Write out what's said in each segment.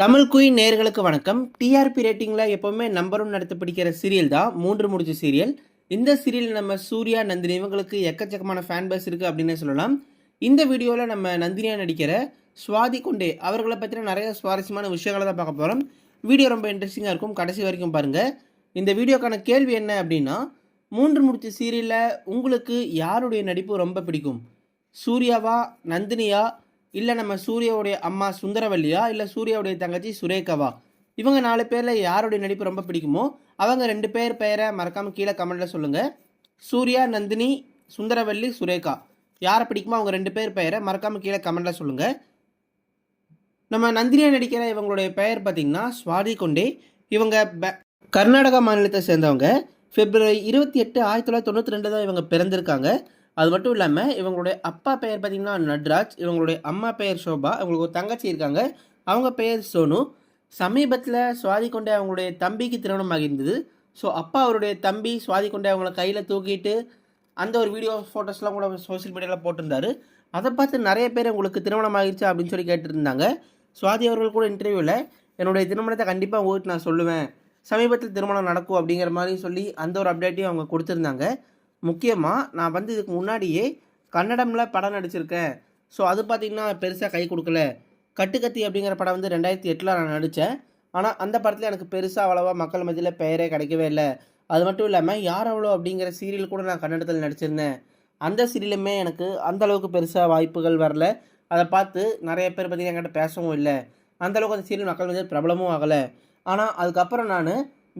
Tamil queen நேயர்களுக்கு வணக்கம். TRP ரேட்டிங்கில் எப்போவுமே நம்பர் ஒன் நடத்த பிடிக்கிற சீரியல் தான் மூன்று முடிச்சு சீரியல். இந்த சீரியல் நம்ம சூர்யா, நந்தினி இவங்களுக்கு எக்கச்சக்கமான ஃபேன் பேஸ் இருக்குது அப்படின்னு சொல்லலாம். இந்த வீடியோவில் நம்ம நந்தினியாக நடிக்கிற சுவாதி கொண்டே அவர்களை பற்றின நிறைய சுவாரஸ்யமான விஷயங்களை தான் பார்க்க போகிறோம். வீடியோ ரொம்ப இன்ட்ரெஸ்டிங்காக இருக்கும், கடைசி வரைக்கும் பாருங்கள். இந்த வீடியோக்கான கேள்வி என்ன அப்படின்னா, மூன்று முடிச்சு சீரியலில் உங்களுக்கு யாருடைய நடிப்பு ரொம்ப பிடிக்கும்? சூர்யாவா, நந்தினியா, இல்லை நம்ம சூர்யாவுடைய அம்மா சுந்தரவல்லியா, இல்லை சூர்யாவுடைய தங்கச்சி சுரேகாவா? இவங்க 4 பேரில் யாருடைய நடிப்பு ரொம்ப பிடிக்குமோ அவங்க 2 பேர் பெயரை மறக்காமல் கீழே கமெண்ட்டில் சொல்லுங்கள். சூர்யா, நந்தினி, சுந்தரவல்லி, சுரேகா யாரை பிடிக்குமோ அவங்க 2 பேர் பெயரை மறக்காமல் கீழே கமெண்ட்டில் சொல்லுங்கள். நம்ம நந்தினியாக நடிக்கிற இவங்களுடைய பெயர் பார்த்திங்கன்னா சுவாதி கொண்டே. இவங்க கர்நாடகா மாநிலத்தை சேர்ந்தவங்க. February 28, 1992 தான் இவங்க பிறந்திருக்காங்க. அது மட்டும் இல்லாமல் இவங்களுடைய அப்பா பெயர் பார்த்திங்கன்னா நட்ராஜ், இவங்களுடைய அம்மா பெயர் ஷோபா, இவங்களுக்கு ஒரு தங்கச்சி இருக்காங்க, அவங்க பெயர் சோனு. சமீபத்தில் சுவாதி கொண்டே அவங்களுடைய தம்பிக்கு திருமணம் ஆகியிருந்தது. ஸோ அப்பா அவருடைய தம்பி சுவாதி கொண்டே அவங்கள கையில் தூக்கிட்டு அந்த ஒரு வீடியோ ஃபோட்டோஸ்லாம் கூட சோஷியல் மீடியாவில் போட்டிருந்தாரு. அதை பார்த்து நிறைய பேர் உங்களுக்கு திருமணம் ஆகிடுச்சா அப்படின்னு சொல்லி கேட்டுருந்தாங்க. சுவாதி அவர்கள் கூட இன்டர்வியூவில் என்னுடைய திருமணத்தை கண்டிப்பாக உங்களுக்கு நான் சொல்லுவேன், சமீபத்தில் திருமணம் நடக்கும் அப்படிங்கிற மாதிரி சொல்லி அந்த ஒரு அப்டேட்டையும் அவங்க கொடுத்துருந்தாங்க. முக்கியமாக நான் இதுக்கு முன்னாடியே கன்னடமில் படம் நடிச்சிருக்கேன். ஸோ அது பார்த்திங்கன்னா பெருசாக கை கொடுக்கல. கட்டுக்கத்தி அப்படிங்கிற படம் 2008 நான் நடித்தேன். ஆனால் அந்த படத்தில் எனக்கு பெருசாக அவ்வளோவா மக்கள் மத்தியில் பெயரே கிடைக்கவே இல்லை. அது மட்டும் இல்லாமல் யார் அவ்வளோ அப்படிங்கிற சீரியல் கூட நான் கன்னடத்தில் நடிச்சிருந்தேன். அந்த சீரியலுமே எனக்கு அந்தளவுக்கு பெருசாக வாய்ப்புகள் வரல. அதை பார்த்து நிறைய பேர் பார்த்திங்கன்னா என்கிட்ட பேசவும் இல்லை. அந்தளவுக்கு அந்த சீரியல் மக்கள் மத்தியில் பிரபலமும் ஆகலை. ஆனால் அதுக்கப்புறம் நான்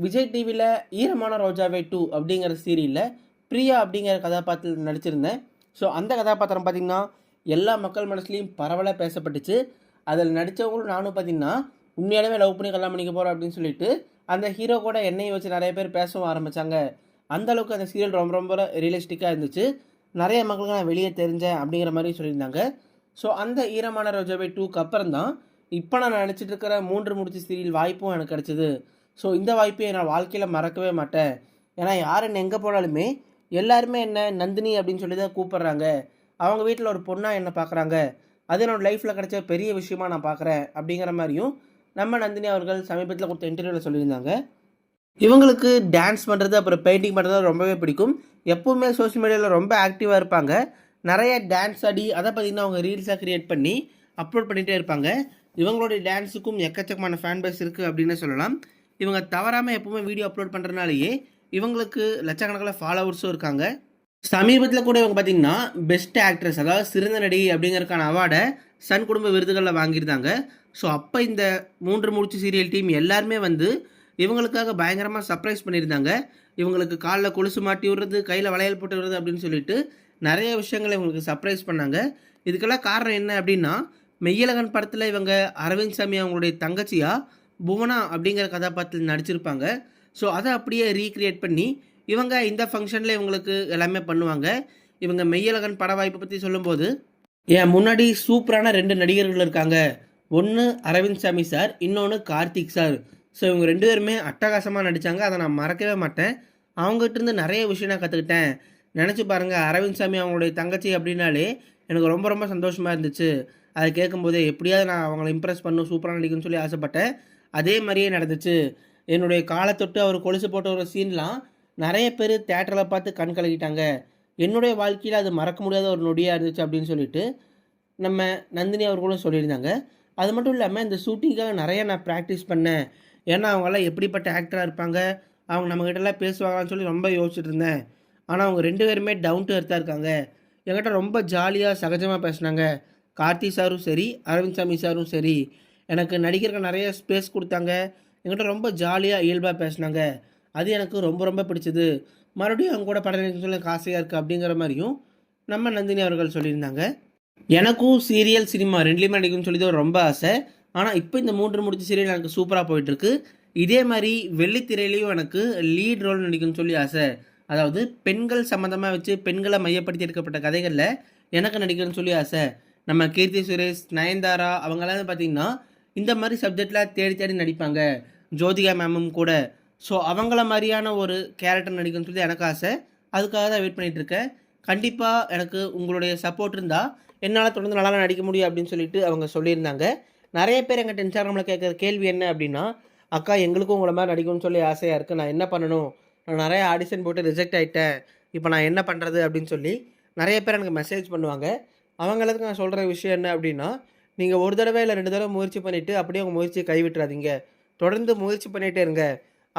விஜய் டிவியில் ஈரமான ரோஜாவே 2 அப்படிங்கிற சீரியலில் பிரியா அப்படிங்கிற கதாபாத்திரத்தில் நடிச்சிருந்தேன். ஸோ அந்த கதாபாத்திரம் பார்த்திங்கன்னா எல்லா மக்கள் மனசுலையும் பரவலாக பேசப்பட்டுச்சு. அதில் நடித்தவங்களும் நானும் பார்த்திங்கன்னா உண்மையாலுமே லவ் பண்ணி கல்யாணம் பண்ணிக்க போகிறோம் அப்படின்னு சொல்லிட்டு அந்த ஹீரோ கூட என்னையை வச்சு நிறைய பேர் பேசவும் ஆரம்பித்தாங்க. அந்தளவுக்கு அந்த சீரியல் ரொம்ப ரொம்ப ரியலிஸ்டிக்காக இருந்துச்சு. நிறைய மக்களுக்கு நான் வெளியே தெரிஞ்சேன் அப்படிங்கிற மாதிரி சொல்லியிருந்தாங்க. ஸோ அந்த ஈரமான ரோஜாவே 2க்கு அப்புறம் தான் இப்போ நான் நினச்சிட்டு இருக்கிற மூன்று முடிச்சு சீரியல் வாய்ப்பும் எனக்கு கிடச்சிது. ஸோ இந்த வாய்ப்பை நான் வாழ்க்கையில் மறக்கவே மாட்டேன். ஏன்னா யார் என்ன எங்கே போனாலுமே எல்லாருமே என்ன நந்தினி அப்படின்னு சொல்லி தான் கூப்பிட்றாங்க. அவங்க வீட்டில் ஒரு பொண்ணாக என்ன பார்க்குறாங்க. அது என்னோடய லைஃப்பில் கிடைச்ச பெரிய விஷயமா நான் பார்க்குறேன் அப்படிங்கிற மாதிரியும் நம்ம நந்தினி அவர்கள் சமீபத்தில் கொடுத்த இன்டர்வியூவில் சொல்லியிருந்தாங்க. இவங்களுக்கு டான்ஸ் பண்ணுறது அப்புறம் பெயிண்டிங் பண்ணுறது ரொம்பவே பிடிக்கும். எப்போவுமே சோஷியல் மீடியாவில் ரொம்ப ஆக்டிவாக இருப்பாங்க. நிறைய டான்ஸ் ஆடி அதை பார்த்திங்கன்னா அவங்க ரீல்ஸாக க்ரியேட் பண்ணி அப்லோட் பண்ணிகிட்டே இருப்பாங்க. இவங்களுடைய டான்ஸுக்கும் எக்கச்சக்கமான ஃபேன் பேஸ் இருக்குது அப்படின்னு சொல்லலாம். இவங்க தவறாமல் எப்போவுமே வீடியோ அப்லோட் பண்ணுறதுனாலேயே இவங்களுக்கு லட்சக்கணக்கில் ஃபாலோவர்ஸும் இருக்காங்க. சமீபத்தில் கூட இவங்க பார்த்திங்கன்னா பெஸ்ட் ஆக்ட்ரஸ், அதாவது சிறந்த நடிகை அப்படிங்கிறதுக்கான அவார்டை சன் குடும்ப விருதுகளில் வாங்கியிருந்தாங்க. ஸோ அப்போ இந்த மூன்று முடிச்சு சீரியல் டீம் எல்லாருமே இவங்களுக்காக பயங்கரமாக சர்ப்ரைஸ் பண்ணியிருந்தாங்க. இவங்களுக்கு காலில் கொலுசு மாட்டி விடுறது, கையில் வளையல் போட்டு விடுறது அப்படின்னு சொல்லிட்டு நிறைய விஷயங்களை இவங்களுக்கு சர்ப்ரைஸ் பண்ணாங்க. இதுக்கெல்லாம் காரணம் என்ன அப்படின்னா, மெய்யழகன் படத்தில் இவங்க அரவிந்த் சாமி அவங்களுடைய தங்கச்சியாக புவனா அப்படிங்கிற கதாபாத்திரத்தில் நடிச்சிருப்பாங்க. ஸோ அதை அப்படியே ரீக்ரியேட் பண்ணி இவங்க இந்த ஃபங்க்ஷனில் இவங்களுக்கு எல்லாமே பண்ணுவாங்க. இவங்க மெய்யழகன் பட வாய்ப்பை பற்றி சொல்லும்போது, என் முன்னாடி சூப்பரான 2 நடிகர்கள் இருக்காங்க. ஒன்று அரவிந்த் சாமி சார், இன்னொன்று கார்த்திக் சார். ஸோ இவங்க 2 பேருமே அட்டகாசமாக நடித்தாங்க. அதை நான் மறக்கவே மாட்டேன். அவங்ககிட்டருந்து நிறைய விஷயம் நான் கற்றுக்கிட்டேன். நினச்சி பாருங்கள், அரவிந்த் சாமி அவங்களுடைய தங்கச்சி அப்படின்னாலே எனக்கு ரொம்ப ரொம்ப சந்தோஷமாக இருந்துச்சு. அதை கேட்கும்போதே எப்படியாவது நான் அவங்கள இம்ப்ரெஸ் பண்ணணும், சூப்பராக நடிக்கணும்னு சொல்லி ஆசைப்பட்டேன். அதே மாதிரியே நடந்துச்சு. என்னுடைய காலத்தொட்டு அவர் கொலுசு போட்ட ஒரு சீன்லாம் நிறைய பேர் தேட்டரில் பார்த்து கண் கலக்கிட்டாங்க. என்னுடைய வாழ்க்கையில் அது மறக்க முடியாத ஒரு நொடியாக இருந்துச்சு அப்படின்னு சொல்லிட்டு நம்ம நந்தினி அவர்களும் சொல்லியிருந்தாங்க. அது மட்டும் இல்லாமல் இந்த ஷூட்டிங்காக நிறைய நான் ப்ராக்டிஸ் பண்ணேன். ஏன்னா அவங்களாம் எப்படிப்பட்ட ஆக்டராக இருப்பாங்க, அவங்க நம்மக்கிட்டலாம் பேசுவாங்கன்னு சொல்லி ரொம்ப யோசிச்சுட்டு இருந்தேன். ஆனால் அவங்க 2 பேருமே டவுன் டு எர்த்தாக இருக்காங்க. என்கிட்ட ரொம்ப ஜாலியாக சகஜமாக பேசினாங்க. கார்த்தி சாரும் சரி, அரவிந்த் சாமி சாரும் சரி, எனக்கு நடிக்கிறதுக்கு நிறைய ஸ்பேஸ் கொடுத்தாங்க. என்கிட்ட ரொம்ப ஜாலியாக இயல்பாக பேசினாங்க. அது எனக்கு ரொம்ப ரொம்ப பிடிச்சது. மறுபடியும் அவங்க கூட படம் நடிக்கணும்னு சொல்லி எனக்கு ஆசையாக இருக்குது அப்படிங்கிற மாதிரியும் நம்ம நந்தினி அவர்கள் சொல்லியிருந்தாங்க. எனக்கும் சீரியல், சினிமா 2லேயுமே நடிக்கணும்னு சொல்லி தான் ரொம்ப ஆசை. ஆனால் இப்போ இந்த மூன்று முடிச்சு சீரியல் எனக்கு சூப்பராக போயிட்டுருக்கு. இதே மாதிரி வெள்ளித்திரையிலையும் எனக்கு லீட் ரோல் நடிக்கணும்னு சொல்லி ஆசை. அதாவது பெண்கள் சம்மந்தமாக வச்சு பெண்களை மையப்படுத்தி எடுக்கப்பட்ட கதைகளில் எனக்கு நடிக்கணும்னு சொல்லி ஆசை. நம்ம கீர்த்தி சுரேஷ், நயன்தாரா அவங்களாம் பார்த்திங்கன்னா இந்த மாதிரி சப்ஜெக்டில் தேடி தேடி நடிப்பாங்க. ஜோதிகா மேமும் கூட. ஸோ அவங்கள மாதிரியான ஒரு கேரக்டர் நடிக்கணும்னு சொல்லி எனக்கு ஆசை. அதுக்காக தான் வெயிட் பண்ணிகிட்ருக்கேன். கண்டிப்பாக எனக்கு உங்களுடைய சப்போர்ட் இருந்தால் என்னால் தொடர்ந்து நல்லா நடிக்க முடியும் அப்படின்னு சொல்லிட்டு அவங்க சொல்லியிருந்தாங்க. நிறைய பேர் எங்கிட்ட இன்ஸ்டாகிராமில் கேட்குற கேள்வி என்ன அப்படின்னா, அக்கா எங்களுக்கும் உங்களை மாதிரி நடிக்கணும்னு சொல்லி ஆசையாக இருக்குது, நான் என்ன பண்ணணும்? நான் நிறைய ஆடிஷன் போட்டு ரிஜெக்ட் ஆகிட்டேன், இப்போ நான் என்ன பண்ணுறது அப்படின்னு சொல்லி நிறைய பேர் எனக்கு மெசேஜ் பண்ணுவாங்க. அவங்களுக்கு நான் சொல்கிற விஷயம் என்ன அப்படின்னா, நீங்கள் ஒரு தடவை இல்லை 2 தடவை முயற்சி பண்ணிவிட்டு அப்படியே உங்கள் முயற்சியை கைவிட்டுறாதீங்க. தொடர்ந்து முயற்சி பண்ணிகிட்டே இருங்க.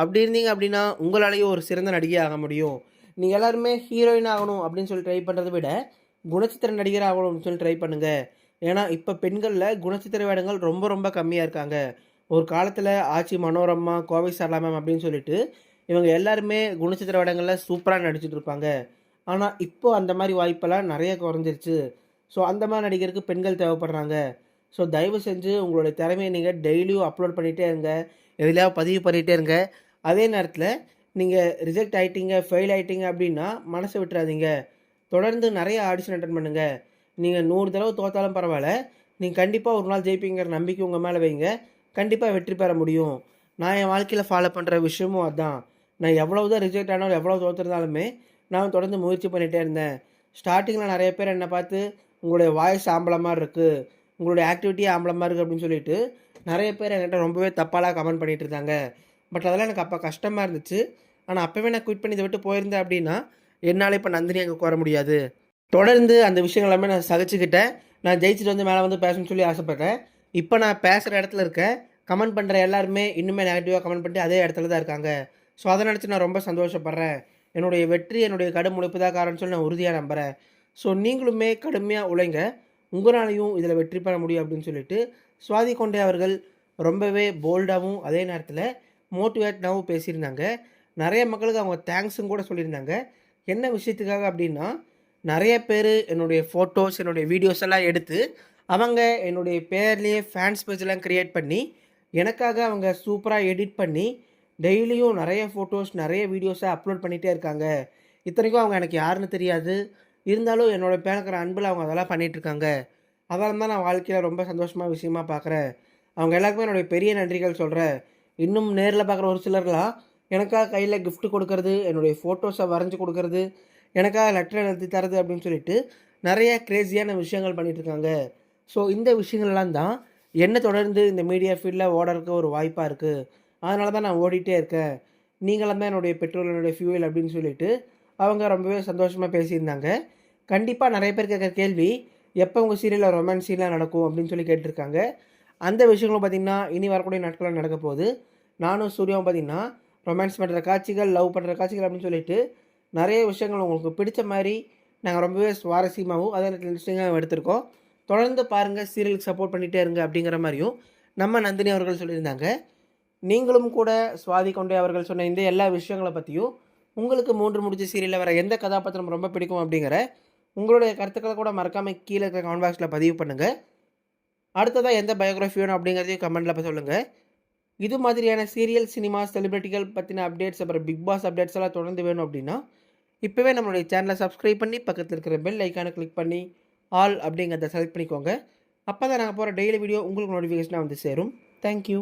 அப்படி இருந்தீங்க அப்படின்னா உங்களாலேயும் ஒரு சிறந்த நடிகை ஆக முடியும். நீங்கள் எல்லாருமே ஹீரோயின் ஆகணும் அப்படின்னு சொல்லி ட்ரை பண்ணுறதை விட குணச்சித்திர நடிகர் ஆகணும்னு சொல்லி ட்ரை பண்ணுங்கள். ஏன்னா இப்போ பெண்களில் குணச்சித்திர வேடங்கள் ரொம்ப ரொம்ப கம்மியாக இருக்காங்க. ஒரு காலத்தில் ஆச்சி மனோரமா, கோவை சரளா மேம் அப்படின்னு சொல்லிட்டு இவங்க எல்லாருமே குணச்சித்திர வேடங்களில் சூப்பராக நடிச்சிட்டு இருப்பாங்க. ஆனால் இப்போ அந்த மாதிரி வாய்ப்பெல்லாம் நிறைய குறைஞ்சிருச்சு. ஸோ அந்த மாதிரி நடிகருக்கு பெண்கள் தேவைப்படுறாங்க. ஸோ தயவு செஞ்சு உங்களுடைய திறமையை நீங்கள் டெய்லியும் அப்லோட் பண்ணிகிட்டே இருங்க, எதுலையாவது பதிவு பண்ணிகிட்டே இருங்க. அதே நேரத்தில் நீங்கள் ரிஜெக்ட் ஆகிட்டீங்க, ஃபெயில் ஆகிட்டீங்க அப்படின்னா மனசை விட்டுறாதீங்க. தொடர்ந்து நிறைய ஆடிஷன் அட்டன் பண்ணுங்கள். நீங்கள் 100 தடவை தோற்றாலும் பரவாயில்ல, நீங்கள் கண்டிப்பாக ஒரு நாள் ஜெயிப்பீங்கிற நம்பிக்கை உங்கள் மேலே வைங்க. கண்டிப்பாக வெற்றி பெற முடியும். நான் என் வாழ்க்கையில் ஃபாலோ பண்ணுற விஷயமும் அதுதான். நான் எவ்வளோ தான் ரிஜெக்ட் ஆனாலும் எவ்வளோ தோற்றுருந்தாலுமே நான் தொடர்ந்து முயற்சி பண்ணிகிட்டே இருந்தேன். ஸ்டார்டிங்கில் நிறைய பேர் என்னை பார்த்து உங்களுடைய வாய்ஸ் ஆம்பளை மாதிரி இருக்குது, உங்களுடைய ஆக்டிவிட்டி ஆம்பளை மாதிரி இருக்குது அப்படின்னு சொல்லிட்டு நிறைய பேர் என்கிட்ட ரொம்பவே தப்பாலாம் கமெண்ட் பண்ணிகிட்டு இருந்தாங்க. பட் அதெல்லாம் எனக்கு அப்போ கஷ்டமாக இருந்துச்சு. ஆனால் அப்போவே நான் குவிட் பண்ணி இதை விட்டு போயிருந்தேன் அப்படின்னா என்னால் இப்போ நந்தினி அங்கே கோர முடியாது. தொடர்ந்து அந்த விஷயங்கள் எல்லாமே நான் சகிச்சுக்கிட்டேன். நான் ஜெயிச்சுட்டு வந்து மேலே வந்து பேசணும்னு சொல்லி ஆசைப்பட்டேன். இப்போ நான் பேசுகிற இடத்துல இருக்கேன். கமெண்ட் பண்ணுற எல்லாருமே இன்னுமே நெகட்டிவாக கமெண்ட் பண்ணிட்டு அதே இடத்துல தான் இருக்காங்க. ஸோ அதை நினச்சி நான் ரொம்ப சந்தோஷப்படுறேன். என்னுடைய வெற்றி என்னுடைய கடும் உழைப்பு தான் காரணம்னு சொல்லி நான் உறுதியாக நம்புகிறேன். ஸோ நீங்களுமே கடுமையாக உழைங்க, உங்களாலையும் இதில் வெற்றி பெற முடியும் அப்படின்னு சொல்லிட்டு சுவாதி கொண்டே அவர்கள் ரொம்பவே போல்டாகவும் அதே நேரத்தில் மோட்டிவேட்னாகவும் பேசியிருந்தாங்க. நிறைய மக்களுக்கு அவங்க தேங்க்ஸும் கூட சொல்லியிருந்தாங்க. என்ன விஷயத்துக்காக அப்படின்னா, நிறைய பேர் என்னுடைய ஃபோட்டோஸ், என்னுடைய வீடியோஸ் எல்லாம் எடுத்து அவங்க என்னுடைய பேர்லேயே ஃபேன்ஸ் பேஜெலாம் க்ரியேட் பண்ணி எனக்காக அவங்க சூப்பராக எடிட் பண்ணி டெய்லியும் நிறைய ஃபோட்டோஸ், நிறைய வீடியோஸை அப்லோட் பண்ணிகிட்டே இருக்காங்க. இத்தனைக்கும் அவங்க எனக்கு யாருன்னு தெரியாது. இருந்தாலும் என்னோடய பேனுக்கிற அன்பில் அவங்க அதெல்லாம் பண்ணிகிட்ருக்காங்க. அதெல்லாம் தான் நான் வாழ்க்கையில் ரொம்ப சந்தோஷமாக விஷயமாக பார்க்குறேன். அவங்க எல்லாருக்குமே என்னுடைய பெரிய நன்றிகள் சொல்கிறேன். இன்னும் நேரில் பார்க்குற ஒரு சிலர்லாம் எனக்காக கையில் கிஃப்ட் கொடுக்கறது, என்னுடைய ஃபோட்டோஸை வரைஞ்சி கொடுக்கறது, எனக்காக லெட்டர் எழுதி தரது அப்படின்னு சொல்லிட்டு நிறைய க்ரேஸியான விஷயங்கள் பண்ணிகிட்ருக்காங்க. ஸோ இந்த விஷயங்கள்லாம் தான் என்னை தொடர்ந்து இந்த மீடியா ஃபீல்டில் ஓடறதுக்கு ஒரு வாய்ப்பாக இருக்குது. அதனால தான் நான் ஓடிட்டே இருக்கேன். நீங்களும் தான் என்னுடைய பெட்ரோல், என்னுடைய ஃபியூவல் அப்படின்னு சொல்லிட்டு அவங்க ரொம்பவே சந்தோஷமாக பேசியிருந்தாங்க. கண்டிப்பாக நிறைய பேர் கேட்குற கேள்வி, எப்போ உங்கள் சீரியலில் ரொமான்ஸ் சீன்லாம் நடக்கும் அப்படின்னு சொல்லி கேட்டிருக்காங்க. அந்த விஷயங்களும் பார்த்திங்கன்னா இனி வரக்கூடிய நாட்களில் நடக்க போகுது. நானும் சூர்யாவும் பார்த்திங்கன்னா ரொமான்ஸ் பண்ணுற காட்சிகள், லவ் பண்ணுற காட்சிகள் அப்படின்னு சொல்லிட்டு நிறைய விஷயங்கள் உங்களுக்கு பிடிச்ச மாதிரி நாங்கள் ரொம்பவே சுவாரஸ்யமாகவும் அதே நேரத்தில் இன்ட்ரெஸ்டிங்காகவும் எடுத்திருக்கோம். தொடர்ந்து பாருங்கள், சீரியலுக்கு சப்போர்ட் பண்ணிகிட்டே இருங்க அப்படிங்கிற மாதிரியும் நம்ம நந்தினி அவர்கள் சொல்லியிருந்தாங்க. நீங்களும் கூட சுவாதி கொண்டே அவர்கள் சொன்ன இந்த எல்லா விஷயங்களை பற்றியும் உங்களுக்கு 3 முடிச்சு சீரியலில் வர எந்த கதாபாத்திரம் ரொம்ப பிடிக்கும் அப்படிங்கிற உங்களுடைய கருத்துக்களை கூட மறக்காமல் கீழே இருக்கிற கமெண்ட் பாக்ஸில் பதிவு பண்ணுங்கள். அடுத்ததாக எந்த பயோகிராஃபி வேணும் அப்படிங்கிறதையும் கமெண்ட்டில் சொல்லுங்கள். இது மாதிரியான சீரியல், சினிமா, செலிபிரிட்டிகள் பற்றின அப்டேட்ஸ், அப்புறம் பிக் பாஸ் அப்டேட்ஸ் எல்லாம் தொடர்ந்து வேணும் அப்படின்னா இப்போவே நம்மளுடைய சேனலை சப்ஸ்கிரைப் பண்ணி பக்கத்தில் இருக்கிற பெல் ஐக்கானை கிளிக் பண்ணி ஆல் அப்படிங்கிறத செலக்ட் பண்ணிக்கோங்க. அப்போ தான் நாங்கள் போகிற டெய்லி வீடியோ உங்களுக்கு நோட்டிஃபிகேஷனாக வந்து சேரும். தேங்க்யூ.